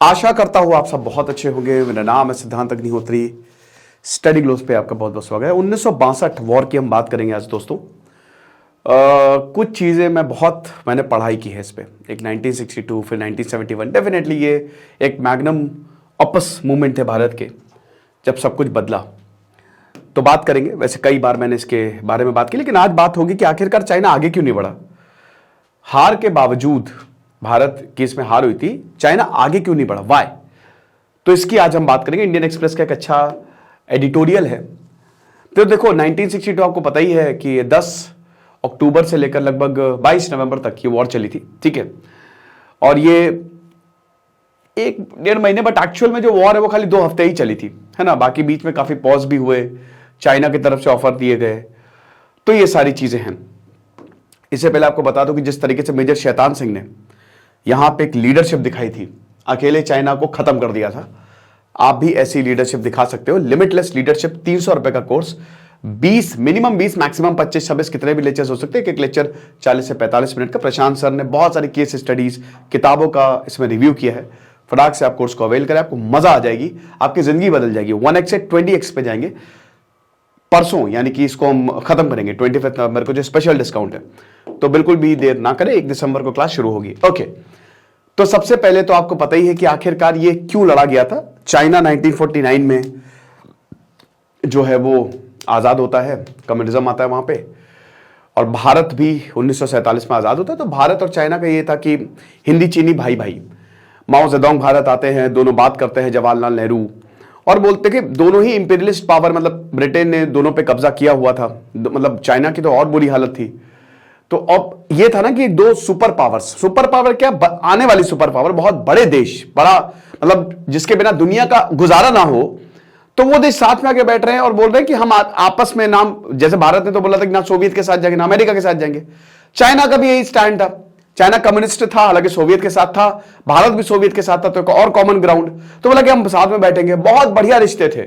आशा करता हूं आप सब बहुत अच्छे होंगे। मेरा नाम है सिद्धांत अग्निहोत्री। स्टडी ग्लोस पे आपका बहुत बहुत स्वागत है। 1962 वॉर की हम बात करेंगे आज दोस्तों। कुछ चीज़ें मैंने पढ़ाई की है इस पे। एक 1962 फिर 1971। डेफिनेटली ये एक मैग्नम ऑपस मूवमेंट थे भारत के, जब सब कुछ बदला। तो बात करेंगे। वैसे कई बार मैंने इसके बारे में बात की, लेकिन आज बात होगी कि आखिरकार चाइना आगे क्यों नहीं बढ़ा। हार के बावजूद, भारत की इसमें हार हुई थी, चाइना आगे क्यों नहीं बढ़ा, वाई। तो इसकी आज हम बात करेंगे। इंडियन एक्सप्रेस का एक अच्छा एडिटोरियल है। तो देखो 1962 आपको पता ही है कि 10 अक्टूबर से लेकर लगभग 22 नवंबर तक ये वॉर चली थी, ठीक है। और ये 1-1.5 महीने, बट एक्चुअल में जो वॉर है वो खाली 2 हफ्ते ही चली थी, है ना। बाकी बीच में काफी पॉज भी हुए, चाइना की तरफ से ऑफर दिए गए। तो ये सारी चीजें हैं। इससे पहले आपको बता दूं कि जिस तरीके से मेजर शैतान सिंह ने यहां पे एक लीडरशिप दिखाई थी, अकेले चाइना को खत्म कर दिया था। आप भी ऐसी लीडरशिप दिखा सकते हो। लिमिटलेस लीडरशिप, 300 रुपए का कोर्स, 20 मिनिमम 20 मैक्सिमम 25-26 कितने भी लेक्चर्स हो सकते हैं। एक लेक्चर 40 से 45 मिनट का। प्रशांत सर ने बहुत सारी केस स्टडीज, किताबों का इसमें रिव्यू किया है। फटाक से आप कोर्स को अवेल करें, आपको मजा आ जाएगी, आपकी जिंदगी बदल जाएगी। 1x से 20x पे जाएंगे परसों, यानी कि इसको हम खत्म करेंगे 25 नवंबर को, जो स्पेशल डिस्काउंट है। तो बिल्कुल भी देर ना करें, 1 दिसंबर को क्लास शुरू होगी। ओके, तो सबसे पहले तो आपको पता ही है कि आखिरकार ये क्यों लड़ा गया था। चाइना 1949 में जो है वो आजाद होता है, कम्युनिज्म आता है वहां पे, और भारत भी 1947 में आजाद होता है। तो भारत और चाइना का ये था कि हिंदी चीनी भाई भाई। माओ जेडोंग भारत आते हैं, दोनों बात करते हैं, जवाहरलाल नेहरू, और बोलते कि दोनों ही इंपीरियलिस्ट पावर, मतलब ब्रिटेन ने दोनों पे कब्जा किया हुआ था। मतलब चाइना की तो और बुरी हालत थी। तो अब ये था ना कि 2 सुपर पावर क्या, आने वाली सुपर पावर, बहुत बड़े देश, बड़ा मतलब जिसके बिना दुनिया का गुजारा ना हो, तो वो देश साथ में आके बैठ रहे हैं और बोल रहे हैं कि हम आपस में नाम, जैसे भारत ने तो बोला था कि ना सोवियत के साथ जाएंगे ना अमेरिका के साथ जाएंगे। चाइना का भी यही स्टैंड था। चाइना कम्युनिस्ट था, हालांकि सोवियत के साथ था, भारत भी सोवियत के साथ था, तो और कॉमन ग्राउंड। तो बोला कि हम साथ में बैठेंगे। बहुत बढ़िया रिश्ते थे,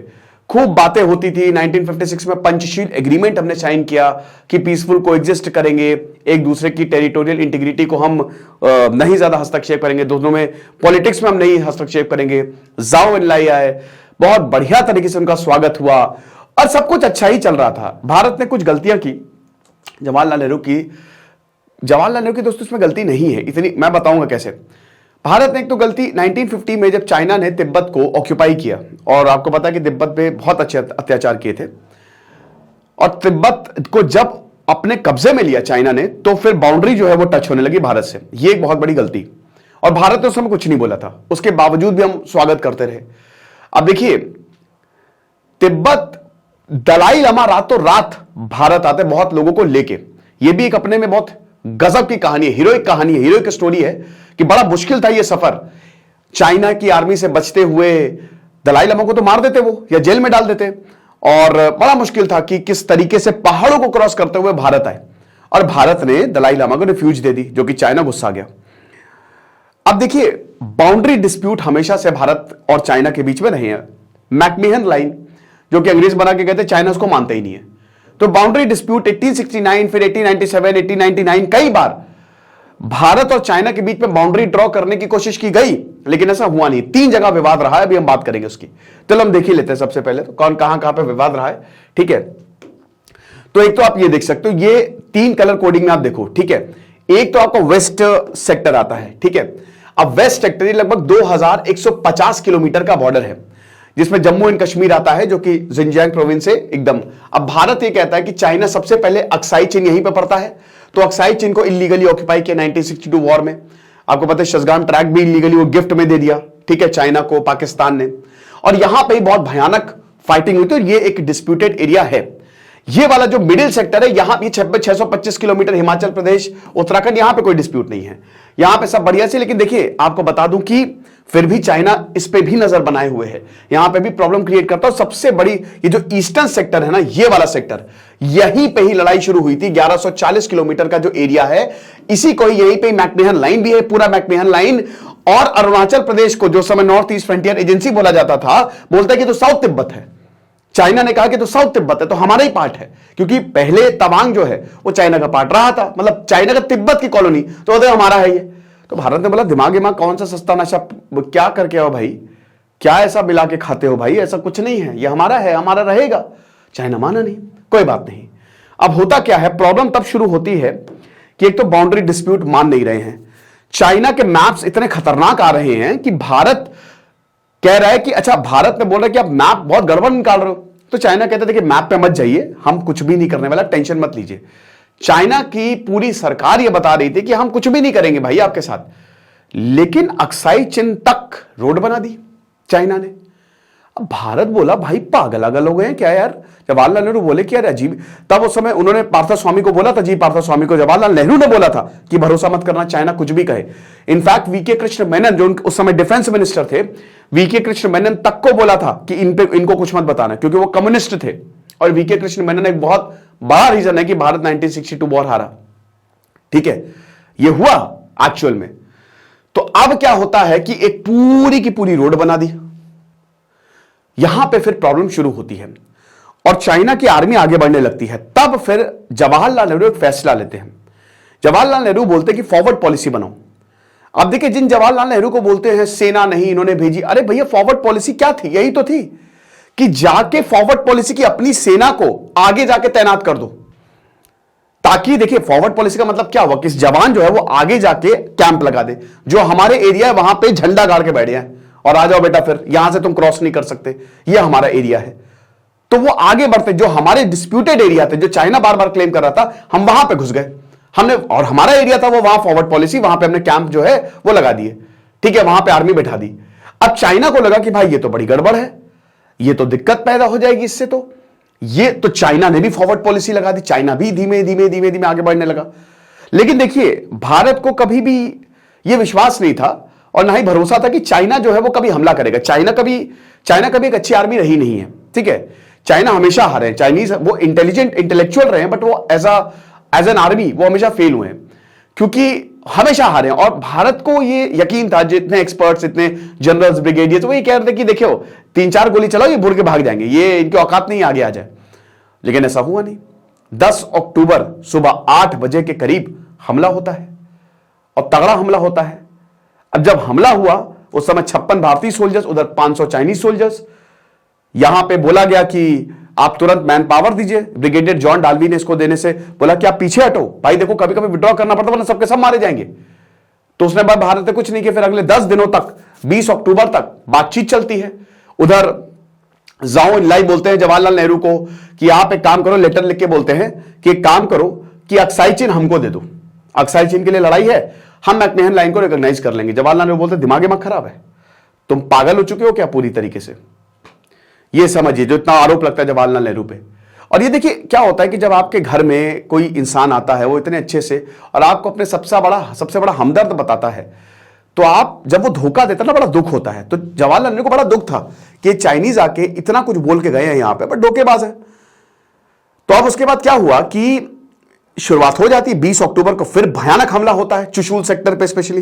खूब बातें होती थी। 1956 में पंचशील एग्रीमेंट हमने साइन किया कि पीसफुल कोएग्जिस्ट करेंगे, एक दूसरे की टेरिटोरियल इंटीग्रिटी को हम नहीं ज्यादा हस्तक्षेप करेंगे, दोनों में पॉलिटिक्स में हम नहीं हस्तक्षेप करेंगे। जाओ एनलाई आए, बहुत बढ़िया तरीके से उनका स्वागत हुआ और सब कुछ अच्छा ही चल रहा था। भारत ने कुछ गलतियां की, जवाहरलाल नेहरू की दोस्तों इसमें गलती नहीं है इतनी, मैं बताऊंगा कैसे। भारत ने एक तो गलती 1950 में, जब चाइना ने तिब्बत को ऑक्यूपाई किया, और आपको पता है कि तिब्बत पे बहुत अच्छे अत्याचार किए थे, और तिब्बत को जब अपने कब्जे में लिया चाइना ने, तो फिर बाउंड्री जो है वो टच होने लगी भारत से। ये एक बहुत बड़ी गलती, और भारत ने उस समय कुछ नहीं बोला था, उसके बावजूद भी हम स्वागत करते रहे। अब देखिए, तिब्बत, दलाई लामा रातों रात भारत आते बहुत लोगों को लेके। ये भी एक अपने में बहुत गजब की कहानी है, हीरोइक स्टोरी है कि बड़ा मुश्किल था ये सफर। चाइना की आर्मी से बचते हुए दलाई लामा को तो मार देते वो, या जेल में डाल देते, और बड़ा मुश्किल था कि किस तरीके से पहाड़ों को क्रॉस करते हुए भारत आए, और भारत ने दलाई लामा को रिफ्यूज दे दी, जो कि चाइना गुस्सा गया। अब देखिए, बाउंड्री डिस्प्यूट हमेशा से भारत और चाइना के बीच में रहे हैं। मैकमिहन लाइन, जो कि अंग्रेज बना के कहते, चाइना उसको मानते ही नहीं है। तो बाउंड्री डिस्प्यूट 1869, फिर 1897, 1899, कई बार भारत और चाइना के बीच में बाउंड्री ड्रॉ करने की कोशिश की गई, लेकिन ऐसा हुआ नहीं। 3 जगह विवाद रहा है, अभी हम बात करेंगे उसकी। चलो हम देख ही लेते हैं सबसे पहले तो कौन कहां पे विवाद रहा है, ठीक है। तो एक तो आप ये देख सकते हो, ये 3 कलर कोडिंग में आप देखो, ठीक है। एक तो आपका वेस्ट सेक्टर आता है, ठीक है। अब वेस्ट सेक्टर लगभग 2150 किलोमीटर का बॉर्डर है, जिसमें जम्मू एंड कश्मीर आता है, जो कि जिंजियांग प्रोविंस से एकदम। अब भारत ये कहता है कि चाइना सबसे पहले अक्साई चीन यहीं पे पड़ता है, तो अक्साई चीन को इलीगली ऑक्यूपाई किया 1962 वॉर में। आपको पता है शजगान ट्रैक भी इलीगली वो गिफ्ट में दे दिया, ठीक है, चाइना को, पाकिस्तान ने। और यहां पे बहुत भयानक फाइटिंग हुई थी, और ये एक डिस्प्यूटेड एरिया है। ये वाला जो मिडिल सेक्टर है, यहां भी 625 किलोमीटर, हिमाचल प्रदेश, उत्तराखंड, यहां पे कोई डिस्प्यूट नहीं है, यहां पे सब बढ़िया से। लेकिन देखिए, आपको बता दूं कि फिर भी चाइना इस पे भी नजर बनाए हुए है, यहां पे भी प्रॉब्लम क्रिएट करता है। सबसे बड़ी ये जो ईस्टर्न सेक्टर है ना, ये वाला सेक्टर, यहीं पे ही लड़ाई शुरू हुई थी। 1140 किलोमीटर का जो एरिया है, इसी को ही, यहीं पे मैकमिहन लाइन भी है, पूरा मैकमिहन लाइन। और अरुणाचल प्रदेश को, जो समय नॉर्थ ईस्ट फ्रंटियर एजेंसी बोला जाता था, बोलता है कि तो साउथ तिब्बत है। चाइना ने कहा कि तो साउथ तिब्बत है, तो हमारा ही पार्ट है, क्योंकि पहले तवांग जो है वो चाइना का पार्ट रहा था, मतलब चाइना का तिब्बत की कॉलोनी, तो हमारा है ये। तो भारत ने बोला दिमाग कौन सा सस्ता नशा क्या करके आओ भाई, क्या ऐसा मिला के खाते हो भाई, ऐसा कुछ नहीं है, ये हमारा है, हमारा रहेगा। चाइना माना नहीं, कोई बात नहीं। अब होता क्या है, प्रॉब्लम तब शुरू होती है कि एक तो बाउंड्री डिस्प्यूट मान नहीं रहे हैं, चाइना के मैप्स इतने खतरनाक आ रहे हैं कि भारत कह रहा है कि अच्छा, भारत ने बोल रहा है कि आप मैप बहुत गड़बड़ निकाल रहे हो, तो चाइना कहता है कि मैप पे मत जाइए, हम कुछ भी नहीं करने वाला, टेंशन मत लीजिए। चाइना की पूरी सरकार यह बता रही थी कि हम कुछ भी नहीं करेंगे भाई आपके साथ, लेकिन अक्साई चिन तक रोड बना दी चाइना ने। अब भारत बोला भाई पागल अगल हो गए हैं क्या यार। जवाहरलाल नेहरू बोले कि यार अजीब, तब उस समय उन्होंने पार्थस्वामी को बोला था, जी पार्थस्वामी को जवाहरलाल नेहरू ने बोला था कि भरोसा मत करना, चाइना कुछ भी कहे। इनफैक्ट वीके कृष्ण मेनन जो उस समय डिफेंस मिनिस्टर थे, वीके कृष्ण मेनन तक को बोला था कि इनको कुछ मत बताना, क्योंकि वो कम्युनिस्ट थे। और वीके कृष्ण मेनन एक बहुत बड़ा रीजन है कि भारत 1962 वॉर हारा। ठीक है, ये हुआ एक्चुअल में। तो अब क्या होता है कि एक पूरी की पूरी रोड बना दी। यहां पे फिर प्रॉब्लम शुरू होती है और चाइना की आर्मी आगे बढ़ने लगती है। तब फिर जवाहरलाल नेहरू एक फैसला लेते हैं। जवाहरलाल नेहरू बोलते हैं कि फॉरवर्ड पॉलिसी बनाओ। अब देखिए, जिन जवाहरलाल नेहरू को बोलते हैं सेना नहीं इन्होंने भेजी, अरे भैया फॉरवर्ड पॉलिसी क्या थी, यही तो थी कि जाके फॉरवर्ड पॉलिसी की अपनी सेना को आगे जाके तैनात कर दो, ताकि देखिए फॉरवर्ड पॉलिसी का मतलब क्या हुआ कि जवान जो है वो आगे जाके कैंप लगा दे, जो हमारे एरिया है वहां पे झंडा गाड़ के बैठ जाए और आ जाओ बेटा, फिर यहां से तुम क्रॉस नहीं कर सकते, ये हमारा एरिया है। तो वो आगे बढ़ते, जो हमारे डिस्प्यूटेड एरिया थे, जो चाइना बार बार क्लेम कर रहा था, हम वहां पे घुस गए हमने, और हमारा एरिया था वो, वहां फॉरवर्ड पॉलिसी, वहां पे हमने कैंप जो है वो लगा दिए। ठीक है, वहां पे आर्मी बैठा दी। अब चाइना को लगा कि भाई ये तो बड़ी गड़बड़ है, ये तो दिक्कत पैदा हो जाएगी इससे, तो ये तो चाइना ने भी फॉरवर्ड पॉलिसी लगा दी, चाइना भी धीमे धीमे धीमे धीमे आगे बढ़ने लगा। लेकिन देखिए, भारत को कभी भी यह विश्वास नहीं था और ना ही भरोसा था कि चाइना जो है वो कभी हमला करेगा। चाइना कभी एक अच्छी आर्मी रही नहीं है। ठीक है, चाइना हमेशा हारे हैं, चाइनीज वो इंटेलिजेंट इंटेलेक्चुअल रहे हैं, बट वो एज एन आर्मी वो हमेशा फेल हुए हैं, क्योंकि हमेशा हारे हैं। और भारत को ये यकीन था, जितने एक्सपर्ट्स, इतने जनरल्स, ब्रिगेडियर्स, वो ये कह रहे थे कि देखो 3-4 गोली चलाओ, ये बुड़ के भाग जाएंगे, ये इनकी औकात नहीं आगे आ जाए। लेकिन ऐसा हुआ नहीं। 10 अक्टूबर सुबह 8 बजे के करीब हमला होता है और तगड़ा हमला होता है। अब जब हमला हुआ उस समय 56 भारतीय सोल्जर्स, उधर 500 चाइनीज सोल्जर्स। यहां पे बोला गया कि आप तुरंत मैन पावर दीजिए। ब्रिगेडियर जॉन डाल्वी ने इसको देने से बोला कि आप पीछे हटो भाई, देखो कभी कभी विड्रॉ करना पड़ता, वरना सबके सब मारे जाएंगे। तो उसने बाद भारत ने कुछ नहीं किया। फिर अगले 10 दिनों तक, 20 अक्टूबर तक बातचीत चलती है। उधर जाओ इनलाई बोलते हैं जवाहरलाल नेहरू को कि आप एक काम करो, लेटर लिख के बोलते हैं कि एक काम करो कि अक्साई चिन हमको दे दो, अक्साई चिन के लिए लड़ाई है, हम मैकमहन लाइन को रिकॉग्नाइज कर लेंगे। जवाहरलाल नेहरू बोलते दिमाग खराब है, तुम पागल हो चुके हो क्या पूरी तरीके से, ये समझिए जो इतना आरोप लगता है जवाहरलाल नेहरू पे। और ये देखिए क्या होता है कि जब आपके घर में कोई इंसान आता है वो इतने अच्छे से और आपको अपने सबसे बड़ा हमदर्द बताता है, तो आप जब वो धोखा देता है ना, बड़ा दुख होता है। तो जवाहरलाल नेहरू को बड़ा दुख था कि चाइनीज आके इतना कुछ बोल के गए हैं यहां पे, बट धोखेबाज है। तो अब उसके बाद क्या हुआ कि शुरुआत हो जाती है 20 अक्टूबर को। फिर भयानक हमला होता है चुशूल सेक्टर पे, स्पेशली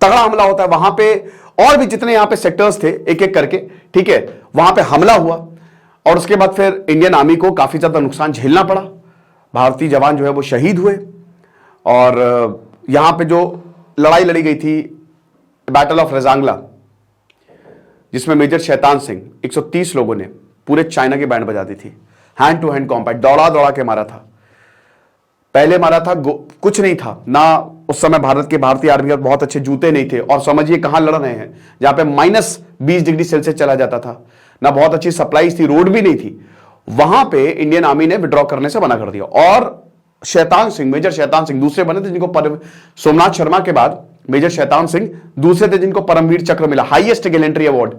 तगड़ा हमला होता है वहां पे, और भी जितने यहां पे सेक्टर्स थे एक एक करके, ठीक है, वहां पे हमला हुआ। और उसके बाद फिर इंडियन आर्मी को काफी ज्यादा नुकसान झेलना पड़ा, भारतीय जवान जो है वो शहीद हुए। और यहां पे जो लड़ाई लड़ी गई थी बैटल ऑफ रेजांगला, जिसमें मेजर शैतान सिंह 130 लोगों ने पूरे चाइना की बैंड बजा दी थी, हैंड टू हैंड कॉम्बैट, दौड़ा दौड़ा के मारा था। पहले मारा था, कुछ नहीं था ना उस समय, भारतीय आर्मी के बहुत अच्छे जूते नहीं थे, और समझिए कहां लड़ रहे हैं जहां पे -20 डिग्री सेल्सियस चला जाता था, ना बहुत अच्छी सप्लाईज थी, रोड भी नहीं थी। वहां पे इंडियन आर्मी ने विड्रॉ करने से मना कर दिया। और शैतान सिंह, मेजर शैतान सिंह दूसरे बने थे जिनको सोमनाथ शर्मा के बाद मेजर शैतान सिंह दूसरे थे जिनको परमवीर चक्र मिला, हाईएस्ट गैलेंट्री अवार्ड,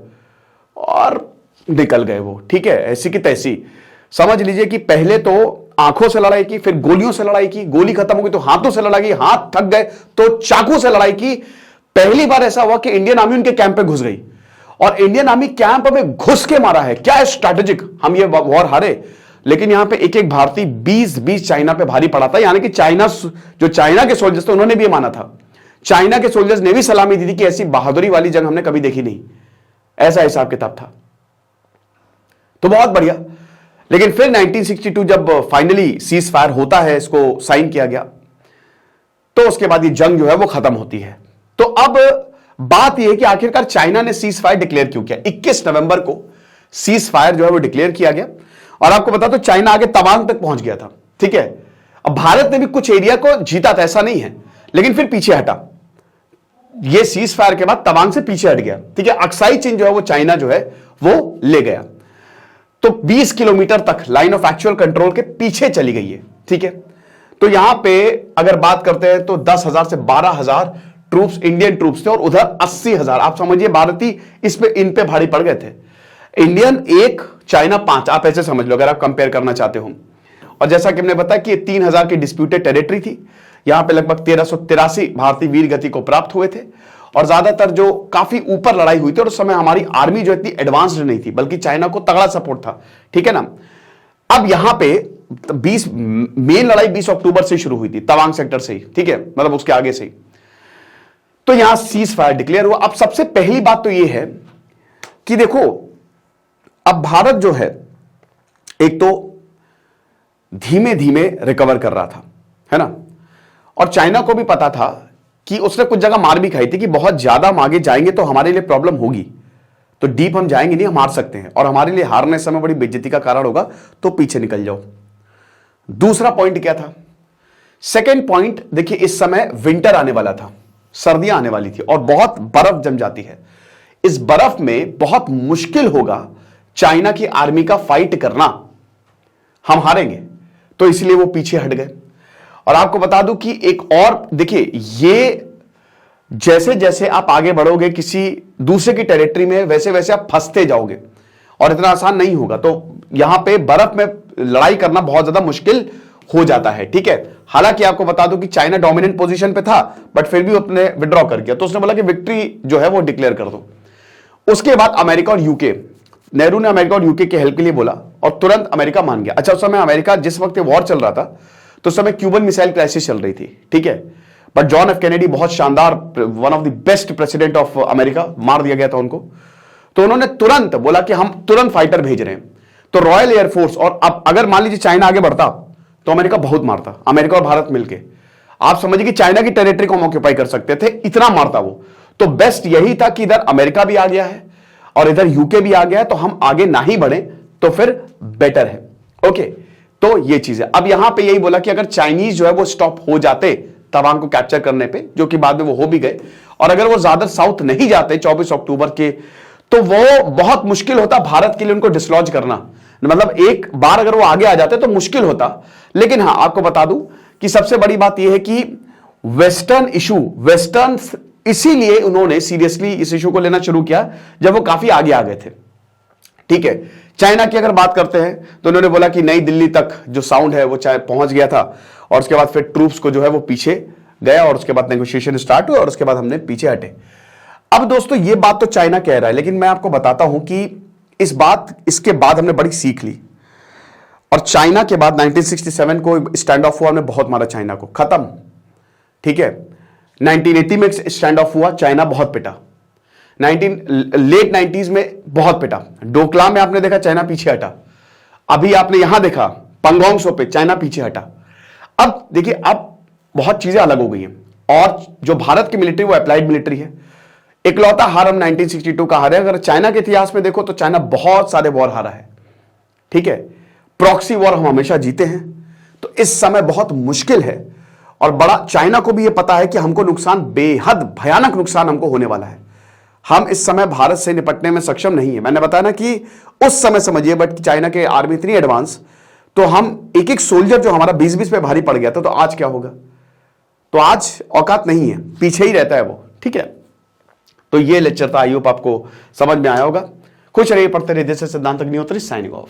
और निकल गए वो। ठीक है, ऐसी की तैसी समझ लीजिए कि पहले तो आंखों से लड़ाई की, फिर गोलियों से लड़ाई की, गोली खत्म हो गई तो हाथों से लड़ाई की, हाथ थक गए तो चाकू से लड़ाई की। पहली बार ऐसा हुआ कि इंडियन आर्मी उनके कैंप पे घुस गई और इंडियन आर्मी कैंप में घुस के मारा है। क्या स्ट्रैटेजिक, हम ये वॉर हारे, लेकिन यहां पे एक एक भारतीय 20-20 चाइना पे भारी पड़ा था। यानी कि चाइना के सोल्जर्स थे, उन्होंने भी माना था, चाइना के सोल्जर्स ने भी सलामी दी थी कि ऐसी बहादुरी वाली जंग हमने कभी देखी नहीं, ऐसा हिसाब किताब था। तो बहुत बढ़िया। लेकिन फिर 1962 जब फाइनली सीज फायर होता है, इसको साइन किया गया, तो उसके बाद ये जंग जो है वो खत्म होती है। तो अब बात यह है कि आखिरकार चाइना ने सीज फायर डिक्लेयर क्यों किया। 21 नवंबर को सीज फायर जो है वो डिक्लेयर किया गया, और आपको बता तो चाइना आगे तवांग तक पहुंच गया था, ठीक है। अब भारत ने भी कुछ एरिया को जीता था, ऐसा नहीं है, लेकिन फिर पीछे हटा। ये सीज फायर के बाद तवांग से पीछे हट गया, ठीक है। अक्साई चीन जो है वो चाइना जो है वो ले गया, तो 20 किलोमीटर तक लाइन ऑफ एक्चुअल कंट्रोल के पीछे चली गई है, ठीक है। तो यहां पे अगर बात करते हैं तो 10,000 से 12,000 ट्रूप्स, इंडियन ट्रूप्स थे, और उधर 80,000। आप समझिए भारतीय इस पे इन पे भारी पड़ गए थे। इंडियन 1, चाइना 5, आप ऐसे समझ लो अगर आप कंपेयर करना चाहते हो। और जैसा कि हमने बताया कि ये 3,000 की डिस्प्यूटेड टेरिटरी थी। यहां पे लगभग 1383 भारतीय वीर गति को प्राप्त हुए थे, और ज्यादातर जो काफी ऊपर लड़ाई हुई थी, और उस समय हमारी आर्मी जो इतनी एडवांस्ड नहीं थी, बल्कि चाइना को तगड़ा सपोर्ट था, ठीक है ना। अब यहां पे 20 मेन लड़ाई 20 अक्टूबर से शुरू हुई थी, तवांग सेक्टर से ही, ठीक है, मतलब उसके आगे से ही। तो यहां सीज फायर डिक्लेयर हुआ। अब सबसे पहली बात तो यह है कि देखो, अब भारत जो है एक तो धीमे धीमे रिकवर कर रहा था, है ना, और चाइना को भी पता था कि उसने कुछ जगह मार भी खाई थी कि बहुत ज्यादा हम आगे जाएंगे तो हमारे लिए प्रॉब्लम होगी, तो डीप हम जाएंगे नहीं, हम हार सकते हैं, और हमारे लिए हारने समय बड़ी बेइज्जती का कारण होगा, तो पीछे निकल जाओ। दूसरा पॉइंट क्या था? सेकेंड पॉइंट देखिए, इस समय विंटर आने वाला था, सर्दियां आने वाली थी, और बहुत बर्फ जम जाती है। इस बर्फ में बहुत मुश्किल होगा चाइना की आर्मी का फाइट करना, हम हारेंगे, तो इसलिए वो पीछे हट गए। और आपको बता दूं कि एक और देखिए, ये जैसे जैसे आप आगे बढ़ोगे किसी दूसरे की टेरिटरी में, वैसे वैसे आप फंसते जाओगे, और इतना आसान नहीं होगा। तो यहां पे बर्फ में लड़ाई करना बहुत ज्यादा मुश्किल हो जाता है, ठीक है। हालांकि आपको बता दूं कि चाइना डोमिनेंट पोजीशन पे था, बट फिर भी उसने विड्रॉ कर दिया, तो उसने बोला कि विक्ट्री जो है वो डिक्लेयर कर दो। उसके बाद अमेरिका और यूके, नेहरू ने अमेरिका और यूके के हेल्प के लिए बोला, और तुरंत अमेरिका मान गया। अच्छा, उस समय अमेरिका, जिस वक्त वॉर चल रहा था, तो उस समय क्यूबन मिसाइल क्राइसिस चल रही थी, ठीक है। बट जॉन एफ कैनेडी, बहुत शानदार, one of the best president of America, मार दिया गया था उनको, तो उन्होंने तुरंत बोला कि हम तुरंत फाइटर भेज रहे हैं। तो रॉयल एयरफोर्स, और अब अगर मान लीजिए चाइना आगे बढ़ता तो अमेरिका बहुत मारता, अमेरिका और भारत मिलकर, आप समझिए कि चाइना की टेरिटरी को हम ऑक्यूपाई कर सकते थे, इतना मारता वो। तो बेस्ट यही था कि इधर अमेरिका भी आ गया है और इधर यूके भी आ गया है, तो हम आगे ना ही बढ़े तो फिर बेटर है, ओके। तो ये चीज है। अब यहां पे यही बोला कि अगर चाइनीज जो है वो स्टॉप हो जाते तवांग को कैप्चर करने पे, जो कि बाद में वो हो भी गए, और अगर वो ज्यादा साउथ नहीं जाते 24 अक्टूबर के, तो वो बहुत मुश्किल होता भारत के लिए उनको डिसलॉज करना। मतलब एक बार अगर वो आगे आ जाते तो मुश्किल होता। लेकिन हां, आपको बता दूं कि सबसे बड़ी बात यह है कि वेस्टर्न इशू, वेस्टर्न, इसीलिए उन्होंने सीरियसली इस इशू को लेना शुरू किया जब वो काफी आगे आ गए थे, ठीक है। चाइना की अगर बात करते हैं तो उन्होंने बोला कि नई दिल्ली तक जो साउंड है वो चाहे पहुंच गया था, और उसके बाद फिर ट्रूप्स को जो है वो पीछे गया, और उसके बाद नेगोशिएशन स्टार्ट हुआ, और उसके बाद हमने पीछे हटे। अब दोस्तों, ये बात तो चाइना कह रहा है, लेकिन मैं आपको बताता हूं कि इसके बाद हमने बड़ी सीख ली, और चाइना के बाद 1967 को स्टैंड ऑफ हुआ, हमने बहुत मारा चाइना को, खत्म, ठीक है। 1980 में स्टैंड ऑफ हुआ, चाइना बहुत पिटा, लेट 90s में बहुत पिटा, डोकलाम में आपने देखा चाइना पीछे हटा, अभी आपने यहां देखा पंगोंग सो पे चाइना पीछे हटा। अब देखिए, अब बहुत चीजें अलग हो गई हैं, और जो भारत की मिलिट्री वो अप्लाइड मिलिट्री है। इकलौता हार हम 1962 का हारे। अगर चाइना के इतिहास में देखो तो चाइना बहुत सारे वॉर हारा है, ठीक है। प्रॉक्सी वॉर हम हमेशा जीते हैं, तो इस समय बहुत मुश्किल है, और बड़ा चाइना को भी यह पता है कि हमको नुकसान, बेहद भयानक नुकसान हमको होने वाला है। हम इस समय भारत से निपटने में सक्षम नहीं है। मैंने बताया ना कि उस समय समझिए, बट चाइना के आर्मी इतनी एडवांस, तो हम एक एक सोल्जर जो हमारा 20-20 पे भारी पड़ गया था, तो आज क्या होगा? तो आज औकात नहीं है, पीछे ही रहता है वो, ठीक है। तो ये लेक्चर था, आई होप आपको समझ में आया होगा। खुश रहिए, पढ़ते रहिए। जैसे सिद्धांत अग्निहोत्री, साइनिंग ऑफ।